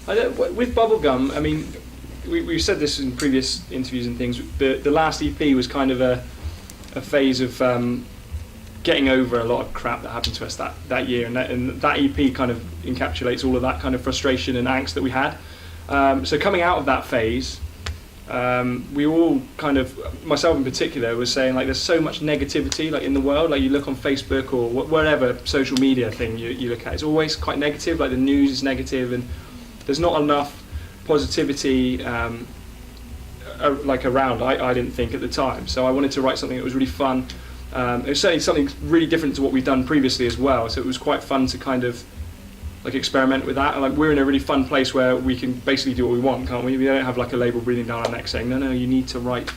With Bubblegum, I mean, we've said this in previous interviews and things. The last EP was kind of a phase of getting over a lot of crap that happened to us that year, and that EP kind of encapsulates all of that kind of frustration and angst that we had. So coming out of that phase, we all kind of, myself in particular, was saying like there's so much negativity like in the world. Like you look on Facebook or whatever social media thing you look at, it's always quite negative. Like the news is negative, and there's not enough positivity like around. I didn't think at the time, so I wanted to write something that was really fun. It was certainly something really different to what we've done previously as well, so it was quite fun to kind of like experiment with that. And like we're in a really fun place where we can basically do what we want, can't we? We don't have like a label breathing down our neck saying no, you need to write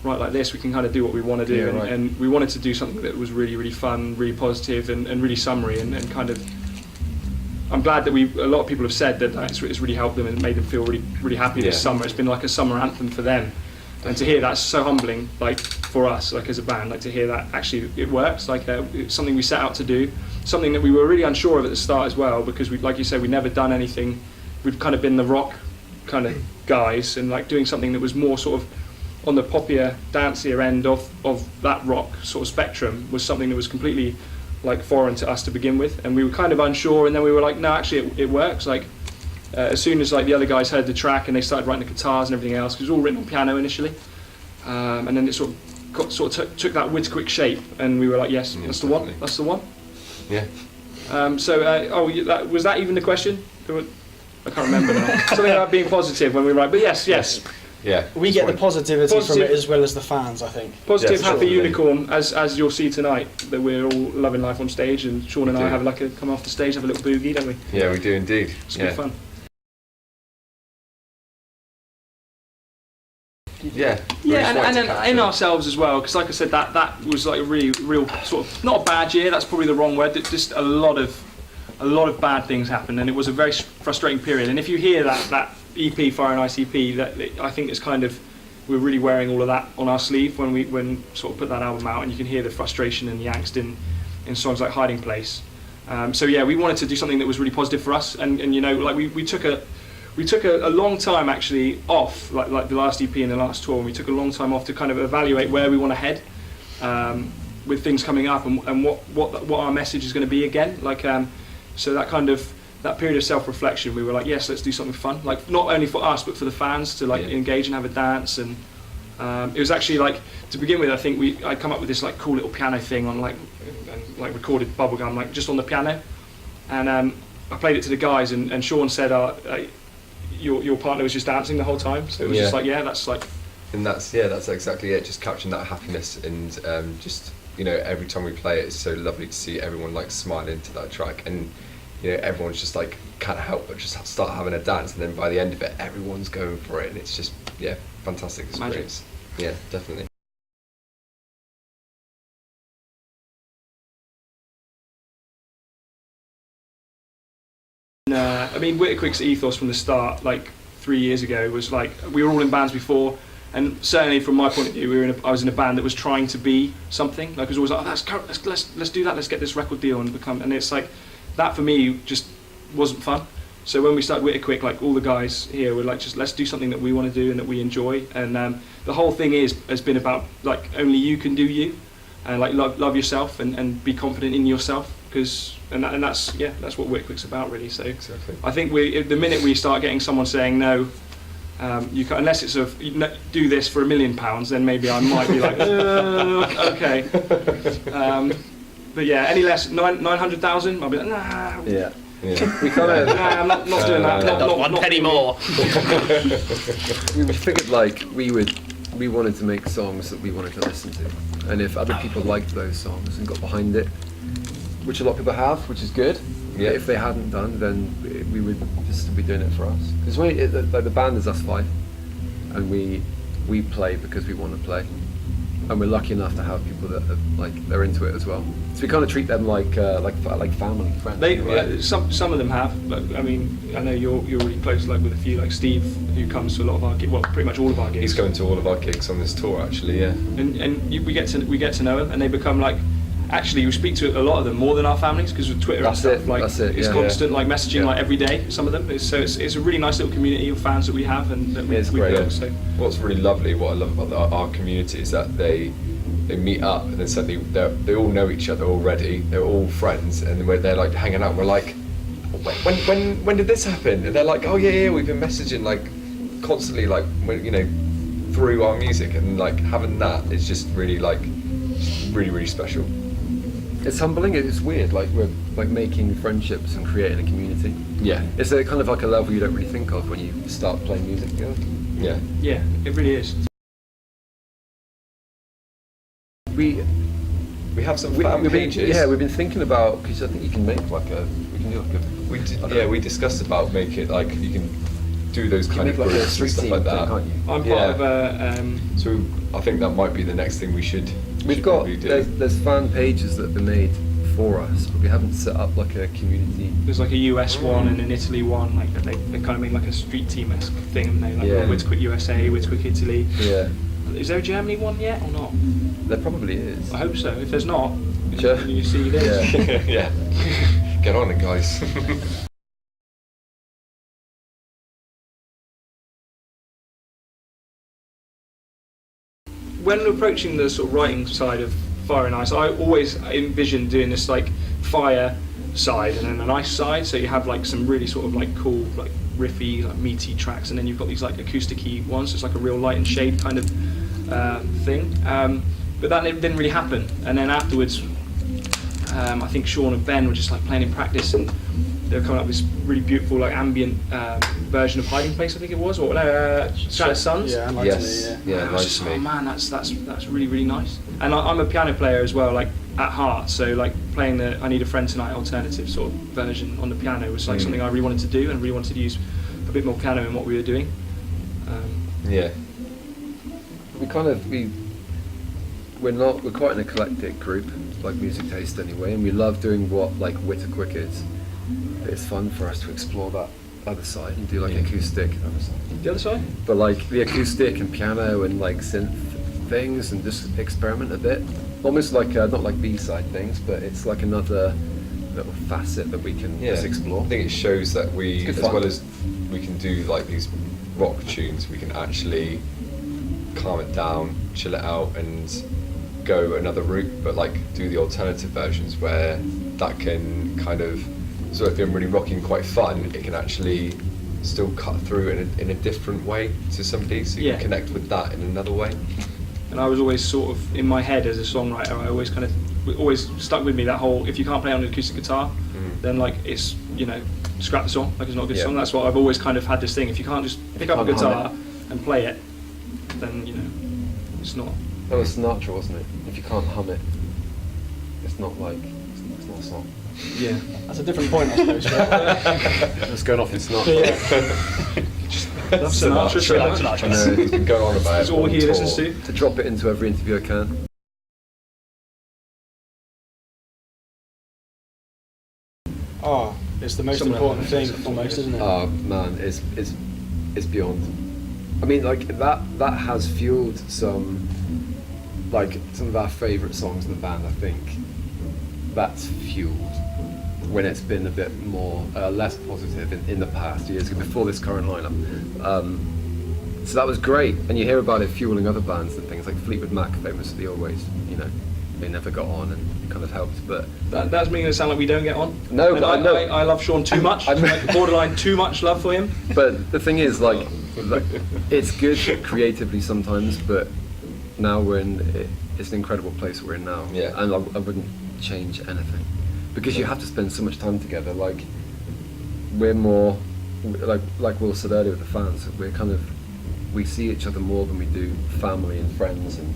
like this. We can kind of do what we want to do, and we wanted to do something that was really, really fun, really positive, and really summery, and kind of, I'm glad that a lot of people have said that it's really helped them and made them feel really, really happy this summer. It's been like a summer anthem for them. And to hear that's so humbling, like for us, like as a band, like to hear that actually it works. Like it's something we set out to do, something that we were really unsure of at the start as well, because we, like you said, we'd never done anything. We'd kind of been the rock kind of guys, and like doing something that was more sort of on the poppier, dancier end of that rock sort of spectrum was something that was completely like foreign to us to begin with, and we were kind of unsure. And then we were like, no, actually it works. Like. As soon as like the other guys heard the track and they started writing the guitars and everything else, because it was all written on piano initially, and then it sort of took that Witterquick shape, and we were like, yes, that's the one, that's the one. Yeah. Was that even the question? I can't remember now. Something about being positive when we write, but yes. Yeah. We get the positivity from it as well as the fans, I think. Positive, happy unicorn, as you'll see tonight, that we're all loving life on stage, and Sean and I have like come off the stage, have a little boogie, don't we? Yeah, we do indeed. It's good fun. Yeah, and in ourselves as well, because like I said, that was like a really real sort of, not a bad year, that's probably the wrong word, just a lot of bad things happened, and it was a very frustrating period. And if you hear that EP, Fire and Ice EP, I think it's kind of, we're really wearing all of that on our sleeve when sort of put that album out, and you can hear the frustration and the angst in songs like Hiding Place. So yeah, we wanted to do something that was really positive for us, and you know, like we took a long time actually off, like the last EP and the last tour, and we took a long time off to kind of evaluate where we want to head with things coming up, and what our message is going to be again. Like so that period of self-reflection, we were like, yes, let's do something fun, like not only for us but for the fans to like engage and have a dance. And it was actually like, to begin with, I think I'd come up with this like cool little piano thing on like recorded Bubblegum like just on the piano, and I played it to the guys, and Sean said your partner was just dancing the whole time, so it was just like, that's like, and that's exactly it, just capturing that happiness, and just, you know, every time we play it, it's so lovely to see everyone like smiling to that track, and you know, everyone's just like can't help but just start having a dance, and then by the end of it everyone's going for it, and it's just fantastic experience. Magic. Yeah, definitely. I mean, Witterquick's ethos from the start, like 3 years ago, was like, we were all in bands before, and certainly from my point of view, I was in a band that was trying to be something. Like, it was always like, let's do that, let's get this record deal and it's like, that for me just wasn't fun. So when we started Witterquick, like all the guys here were like, just let's do something that we want to do and that we enjoy. And the whole thing has been about like, only you can do you, and like love yourself and be confident in yourself, because that's what Witterquick's about, really. So exactly. I think the minute we start getting someone saying no, you can, unless it's do this for £1 million, then maybe I might be like, okay. But yeah, any less 900,000, I'll be like, nah. Yeah. We kind of. Nah, I'm not doing that. Not one penny more. We figured like we wanted to make songs that we wanted to listen to, and if other people liked those songs and got behind it, which a lot of people have, which is good. Yeah. If they hadn't done, then we would just be doing it for us. Because like the band is us five, and we play because we want to play, and we're lucky enough to have people that are, they're into it as well. So we kind of treat them like family, friends. Some of them have. But I mean, I know you're really close, like with a few, like Steve, who comes to a lot of our gigs. Well, pretty much all of our gigs. He's going to all of our gigs on this tour, actually. Yeah. And we get to know him, and they become like. actually we speak to a lot of them more than our families, because with Twitter That's and stuff, it, like that's it, it's yeah. constant like messaging Yeah. like every day. Some of them, it's a really nice little community of fans that we have and that we It's great. built. So What's really lovely, what I love about our community is that they meet up and then suddenly they all know each other already. They're all friends, and they're like hanging out. We're like, when did this happen? And they're like, oh yeah, we've been messaging like constantly, like through our music, and like having that is just really like really special. It's humbling. It's weird. Like we're like making friendships and creating a community. Yeah, It's a kind of like a level you don't really think of when you start playing music together. yeah. yeah, it really is. We have some We- fan we've been, pages. yeah, we've been thinking about, because I think you can make we can do like a, we discussed about making it like you can do those you can kind make of like a groups and street stuff team like thing, that. can't you? I'm Yeah. part of a. So I think that might be the next thing we should. We've should got, probably do. there's fan pages that have been made for us, but we haven't set up like a community. There's like a US one and an Italy one. Like they kind of make like a street team-esque thing, and they like Yeah. Witterquick USA, Witterquick Italy. Yeah, Is there a Germany one yet or not? there probably is. I hope so. If there's not, Sure. can you see this? Yeah. Yeah, get on it, guys. When approaching the sort of writing side of Fire and Ice, I always envisioned doing this like fire side and then an ice side. So you have like some really sort of like cool, like riffy, like meaty tracks, and then you've got these like acoustic-y ones. So it's like a real light and shade kind of thing. But that didn't really happen. And then afterwards, I think Sean and Ben were just like playing in practice, and they were coming up with this really beautiful like ambient version of Hiding Place, I think it was, or Shattered Suns. Yeah, like Yes, to me, yeah, And I was nice just to like, me. oh man, that's really really nice. And I'm a piano player as well, like at heart. So like playing the I Need a Friend Tonight alternative sort of version on the piano was like something I really wanted to do, and really wanted to use a bit more piano in what we were doing. Yeah, We're quite an eclectic group, like music taste anyway, and we love doing what like Witterquick is. But it's fun for us to explore that other side and do like Yeah. acoustic, The other side? but like the acoustic and piano and like synth things, and just experiment a bit. Almost like not like B-side things, but it's like another little facet that we can yeah. just explore. I think it shows that we, It's good as fun. well as we can do like these rock tunes, we can actually calm it down, chill it out, and go another route. But like do the alternative versions where that can kind of, so if you're really rocking quite fun, it can actually still cut through in a different way to somebody, so you Yeah. can connect with that in another way. And I was always sort of in my head as a songwriter. I always kind of always stuck with me that whole if you can't play on an acoustic guitar, then like it's scrap the song, like it's not a good Yeah. song. That's what I've always kind of had this thing. If you can't just pick up a Can't hum guitar and play it, then it's not. That was Sinatra, wasn't it? If you can't hum it, it's not like it's not a song. Yeah. That's a different point, I suppose. But It's going off in Sinatra. Love Sinatra so much. I know, he's been going on about That's it all on he tour. listens to. To drop it into every interview I can. it's the most Someone important else thing has almost, isn't it? Oh man, it's beyond. I mean, like that has fueled some of our favourite songs in the band. I think that's fueled when it's been a bit more less positive in the past years before this current lineup. So that was great, and you hear about it fueling other bands and things like Fleetwood Mac famously always, they never got on, and it kind of helped. But That's making it sound like we don't get on. No, And but I know- I love Sean too much. I'm- like borderline too much love for him. But the thing is, like it's good creatively sometimes, but now it's an incredible place we're in now. Yeah. And I wouldn't change anything, because you have to spend so much time together. Like we're more, like Will said earlier with the fans, we see each other more than we do family and friends, and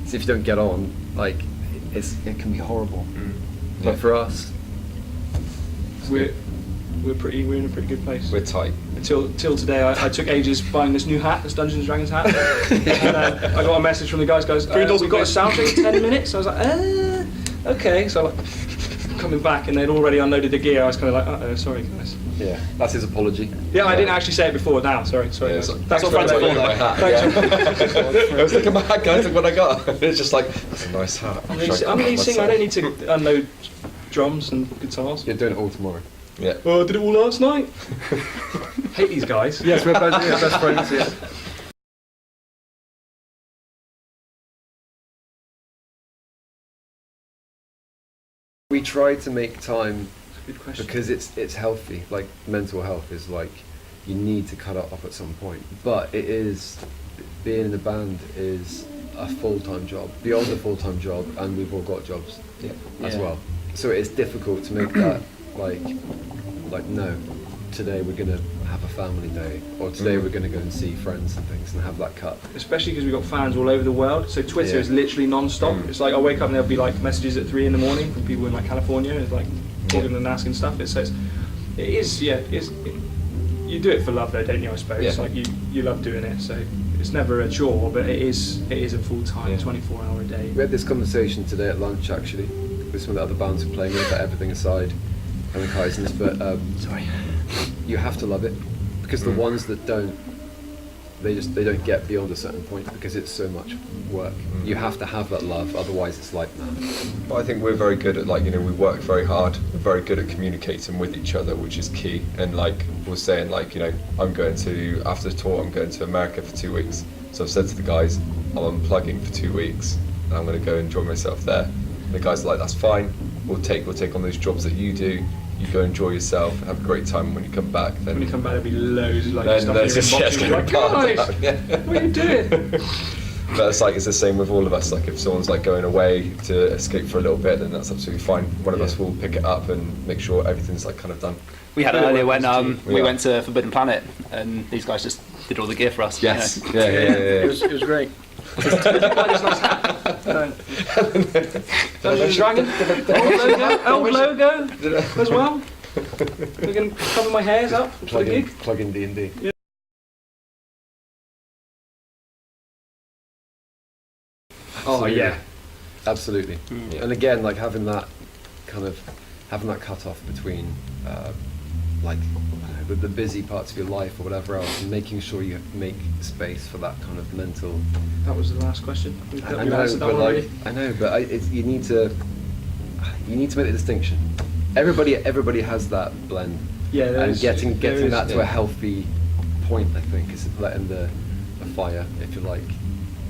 so if you don't get on, like it can be horrible. Yeah. But for us, We're in a pretty good place. We're tight. Till today, I took ages buying this new hat, this Dungeons and Dragons hat. And I got a message from the guys, we've got a sound check in 10 minutes. I was like, okay. So I'm like, coming back and they'd already unloaded the gear, I was kind of like, uh-oh, sorry guys. Yeah, that's his apology. Yeah, I didn't actually say it before now, sorry. Yeah, Guys. that's what friends are for, my hat. I was like, my hat, guys, look what I got. It's just like, that's a nice hat. I'm lead singer, I don't need to unload drums and guitars. You're doing it all tomorrow. Yeah. Oh, I did it all last night. Hate these guys. Yes, we're best friends. Yeah. We try to make time Good question. because it's healthy. Like mental health is like you need to cut it off at some point. But it is being in a band is a full-time job, beyond a full-time job, and we've all got jobs as well. So it's difficult to make that like no, today we're gonna have a family day, or today we're gonna go and see friends and things, and have that cut. Especially because we've got fans all over the world, so Twitter is literally non-stop. It's like I wake up and there'll be like messages at 3 in the morning from people in like California, it's like calling and asking stuff. You do it for love though, don't you, I suppose? Yeah. Like you love doing it, so it's never a chore, but it is a full-time, 24-hour a day. We had this conversation today at lunch actually, with some of the other bands we're playing with, everything aside, and the Kaisens, but you have to love it, because the ones that don't, they don't get beyond a certain point because it's so much work. You have to have that love, otherwise it's like, nah. But I think we're very good at, like, you know, we work very hard, we're very good at communicating with each other, which is key. And like we're saying, like, you know, after the tour, I'm going to America for 2 weeks. So I've said to the guys, I'm unplugging for 2 weeks and I'm going to go enjoy myself there. And the guys are like, that's fine, we'll take on those jobs that you do. You go enjoy yourself, have a great time. When you come back, then When you come back, there'll be loads of like then stuff there's in just your inbox. You're like, guys, what are you doing? But it's the same with all of us. Like if someone's like going away to escape for a little bit, then that's absolutely fine. One of us will pick it up and make sure everything's like kind of done. We had it Really earlier when welcome we went to Forbidden Planet, and these guys just did all the gear for us. Yes. You know. Yeah. It was great. Dungeons and Dragons, old logo as well. We're going to cover my hairs up for the gig. Plug in D&D. Oh yeah. Absolutely. Yeah. And again, like having that cut off between like I don't know, the busy parts of your life or whatever else, and making sure you make space for that kind of mental. That was the last question. I know, but you need to make the distinction. Everybody has that blend. Yeah, And getting that to yeah. a healthy point, I think, is letting the fire, if you like,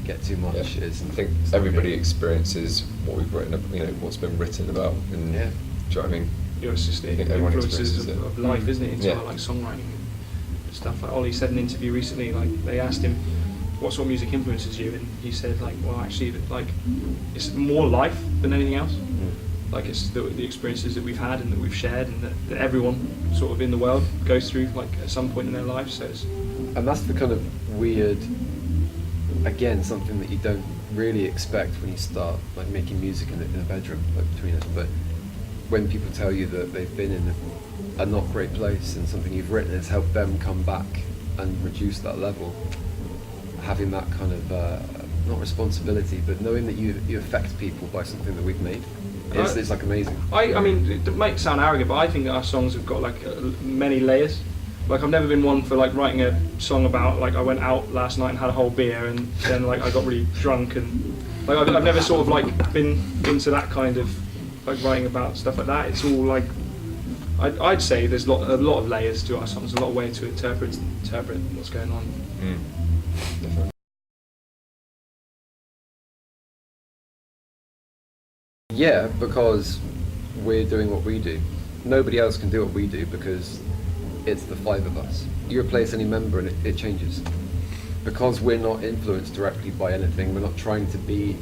get too much. Yeah. Is I think everybody experiences what we've written, you know, what's been written about. And, Yeah. Do you know what I mean? It's just the I think everyone influences experiences of it. life, isn't it? Into Yeah. like songwriting and stuff. Like Ollie said in an interview recently, like they asked him, what sort of music influences you? And he said, like, well, actually, like, it's more life than anything else. Like it's the experiences that we've had and that we've shared and that everyone sort of in the world goes through like at some point in their life. So it's, And that's the kind of weird, again, something that you don't really expect when you start like making music in a bedroom, like between us. But when people tell you that they've been in a not great place and something you've written has helped them come back and reduce that level, having that kind of not responsibility, but knowing that you affect people by something that we've made, it's like amazing. I mean, it might sound arrogant, but I think that our songs have got like many layers. Like I've never been one for like writing a song about like I went out last night and had a whole beer and then like I got really drunk and like I've never sort of like been into that kind of like writing about stuff like that. It's all like I'd say there's a lot of layers to our songs, a lot of ways to interpret what's going on. Definitely. Yeah, because we're doing what we do. Nobody else can do what we do because it's the five of us. You replace any member and it changes. Because we're not influenced directly by anything, we're not trying to be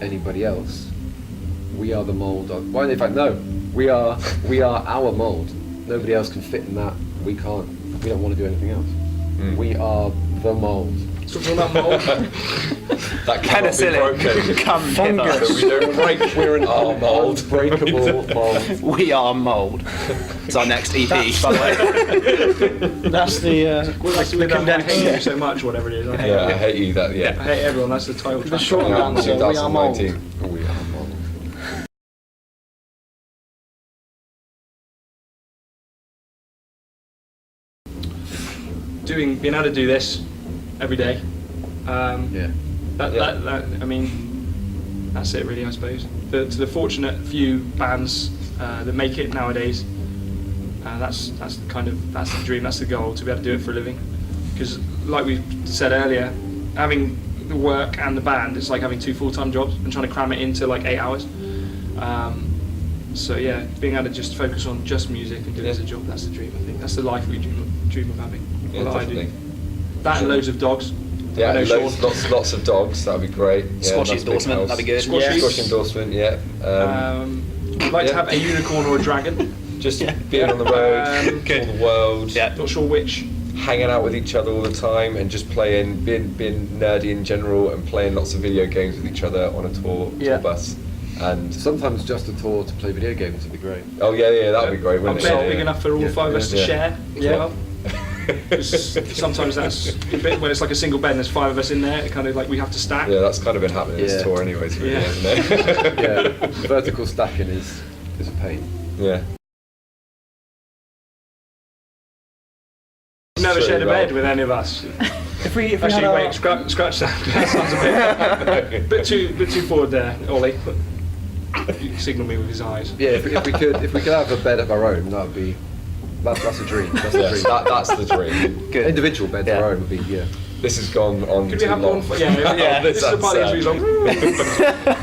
anybody else. We are the mould of, well, in fact, no, we are our mould. Nobody else can fit in that. We can't. We don't want to do anything else. We are the mould. So we're talking about mould. That cannot be broken. Come hither. So we don't break. We're in our mould. Unbreakable mould. We are mould. It's our next EP, by the way. That's the I condensed. hate you so much, whatever it is. I hate Yeah, I hate you. That I yeah. hate everyone. That's the title track. short Yeah, answer, we are mould. 2019. We are mould. being able to do this every day. Yeah. I mean, that's it really, I suppose. To the fortunate few bands that make it nowadays, that's the dream, that's the goal, to be able to do it for a living. Because like we said earlier, having the work and the band, it's like having 2 full-time jobs and trying to cram it into like 8 hours. So yeah, being able to just focus on just music and do it as a job, that's the dream, I think. That's the life we dream of having. Yeah, Well, I definitely. do. That and loads of dogs. Yeah, I know lots of dogs. That'd be great. Yeah, Squashy that's a big endorsement, house. that'd be good. Squashy. Squash endorsement. Yeah. I'd like to yeah. have a unicorn or a dragon. Just being on the road, Good. all the world, Yeah. Not sure which. hanging out with each other all the time, and just being nerdy in general, and playing lots of video games with each other on a tour bus. And Sometimes just a tour to play video games would be great. oh yeah, that'd be great. A Wouldn't bed it? big enough for all 5 of us to Yeah. share as well. 'Cause sometimes that's a bit when it's like a single bed and there's 5 of us in there, it kind of like we have to stack. Yeah, that's kind of been happening in this Yeah. tour, anyways, really, Yeah. hasn't it? Yeah, vertical stacking is a pain. Yeah. Never True, shared a well. bed with any of us. If we had Actually, our, wait, scratch that. That sounds a bit too forward there, Ollie. You signal me with his eyes. Yeah, if we could have a bed of our own, that would be that's a dream. That's a Yes, dream. that's the dream. Good. Individual beds of Yeah. our own would be This has gone on Could too we have long. one? Yeah, Yeah. this is the part of the interview.